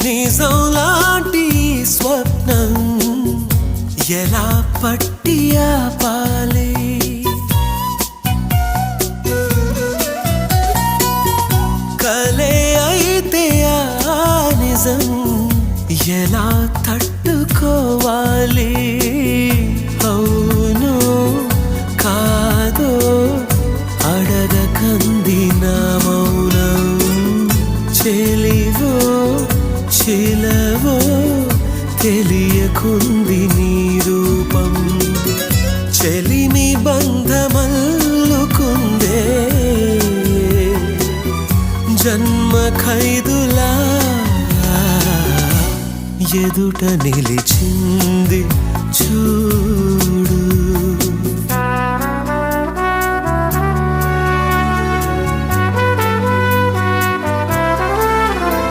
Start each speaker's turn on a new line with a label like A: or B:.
A: నిజం లాంటి స్వప్నం ఎలా పట్టి ఆపాలి కలే అయితే ఆ నిజం ఎలా తట్టుకోవాలి అవును కాదో అడగకంది నా మౌనం చెలివో చిలవో తెలియకుంది నీ రూపం చెలిని బంధమల్లుకుందే జన్మ ఖైదులా ఎదుట నిలిచింది చూడు